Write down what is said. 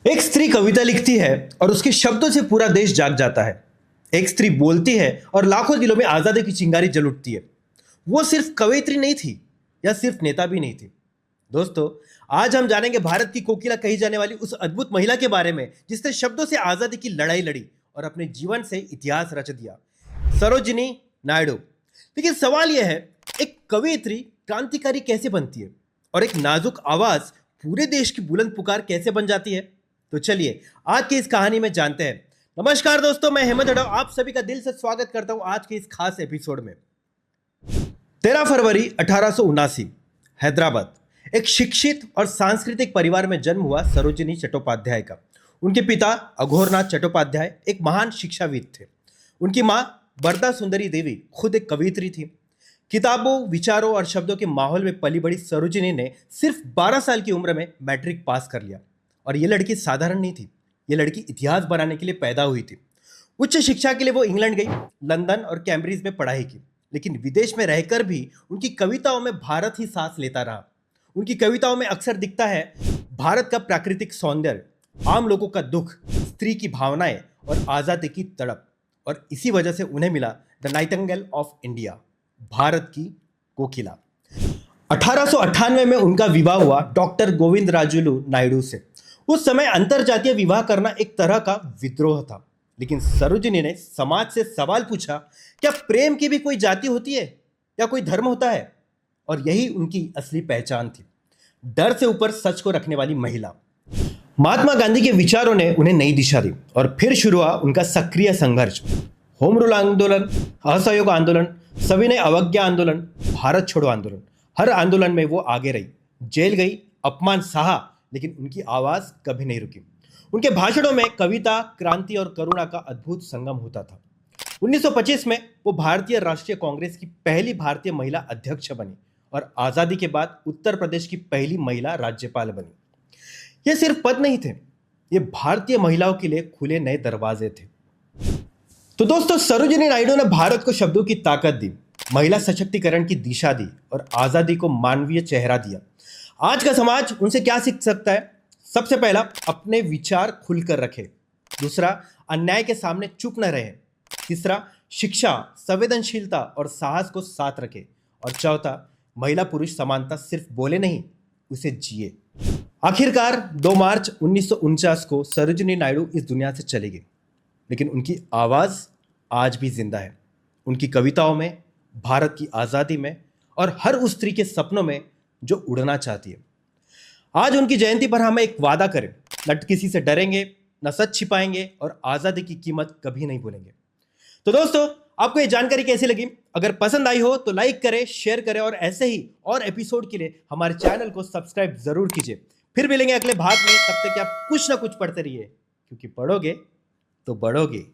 एक स्त्री कविता लिखती है और उसके शब्दों से पूरा देश जाग जाता है। एक स्त्री बोलती है और लाखों दिलों में आजादी की चिंगारी जल उठती है। वो सिर्फ कवयित्री नहीं थी या सिर्फ नेता भी नहीं थी। दोस्तों, आज हम जानेंगे भारत की कोकिला कही जाने वाली उस अद्भुत महिला के बारे में जिसने शब्दों से आजादी की लड़ाई लड़ी और अपने जीवन से इतिहास रच दिया, सरोजिनी नायडू। लेकिन सवाल यह है, एक कवयित्री क्रांतिकारी कैसे बनती है और एक नाजुक आवाज पूरे देश की बुलंद पुकार कैसे बन जाती है? तो चलिए आज की इस कहानी में जानते हैं। नमस्कार दोस्तों, मैं हेमंत अडव आप सभी का दिल से स्वागत करता हूं आज के इस खास एपिसोड में। 13 फरवरी 1879, हैदराबाद। एक शिक्षित और सांस्कृतिक परिवार में जन्म हुआ सरोजिनी चट्टोपाध्याय का। उनके पिता अघोरनाथ चट्टोपाध्याय एक महान शिक्षाविद थे। उनकी मां बरदा सुंदरी देवी खुद एक कवयित्री थी। किताबों, विचारों और शब्दों के माहौल में पली बड़ी सरोजिनी ने सिर्फ 12 साल की उम्र में मैट्रिक पास कर लिया। और ये लड़की साधारण नहीं थी, ये लड़की इतिहास बनाने के लिए पैदा हुई थी। उच्च शिक्षा के लिए वो इंग्लैंड गई, लंदन और कैम्ब्रिज में पढ़ाई की। लेकिन विदेश में रहकर भी उनकी कविताओं में भारत ही सांस लेता रहा। उनकी कविताओं में अक्सर दिखता है भारत का प्राकृतिक सौंदर्य, आम लोगों का दुख, स्त्री की भावनाएं और आजादी की तड़प। और इसी वजह से उन्हें मिला the Nightingale of India, Bharat की कोकिला। 1898 में उनका विवाह हुआ डॉक्टर गोविंदराजुलु नायडू से। उस समय अंतरजातीय विवाह करना एक तरह का विद्रोह था। लेकिन सरोजिनी ने समाज से सवाल पूछा, क्या प्रेम की भी कोई जाति होती है या कोई धर्म होता है? और यही उनकी असली पहचान थी, डर से ऊपर सच को रखने वाली महिला। महात्मा गांधी के विचारों ने उन्हें नई दिशा दी और फिर शुरू हुआ उनका सक्रिय संघर्ष। होम रूल आंदोलन, असहयोग आंदोलन, सविनय अवज्ञा आंदोलन, भारत छोड़ो आंदोलन, हर आंदोलन में वो आगे रही। जेल गई, अपमान सहा, लेकिन उनकी आवाज कभी नहीं रुकी। उनके भाषणों में कविता, क्रांति और करुणा का अद्भुत संगम होता था। 1925 में वो भारतीय राष्ट्रीय कांग्रेस की पहली भारतीय महिला अध्यक्ष बनी और आजादी के बाद उत्तर प्रदेश की पहली महिला राज्यपाल बनी। ये सिर्फ पद नहीं थे, ये भारतीय महिलाओं के लिए खुले नए दरवाजे थे। तो दोस्तों, सरोजिनी नायडू ने भारत को शब्दों की ताकत दी, महिला सशक्तिकरण की दिशा दी और आजादी को मानवीय चेहरा दिया। आज का समाज उनसे क्या सीख सकता है? सबसे पहला, अपने विचार खुलकर रखे। दूसरा, अन्याय के सामने चुप न रहे। तीसरा, शिक्षा, संवेदनशीलता और साहस को साथ रखे। और चौथा, महिला पुरुष समानता सिर्फ बोले नहीं, उसे जिए। आखिरकार 2 मार्च 1949 को सरोजिनी नायडू इस दुनिया से चली गई, लेकिन उनकी आवाज आज भी जिंदा है। उनकी कविताओं में, भारत की आजादी में और हर उस स्त्री के सपनों में जो उड़ना चाहती है। आज उनकी जयंती पर हम एक वादा करें, न किसी से डरेंगे, न सच छिपाएंगे और आजादी की कीमत कभी नहीं भूलेंगे। तो दोस्तों, आपको ये जानकारी कैसी लगी? अगर पसंद आई हो तो लाइक करें, शेयर करें और ऐसे ही और एपिसोड के लिए हमारे चैनल को सब्सक्राइब जरूर कीजिए। फिर मिलेंगे अगले भाग में, तब तक आप कुछ ना कुछ पढ़ते रहिए, क्योंकि पढ़ोगे तो बढ़ोगे।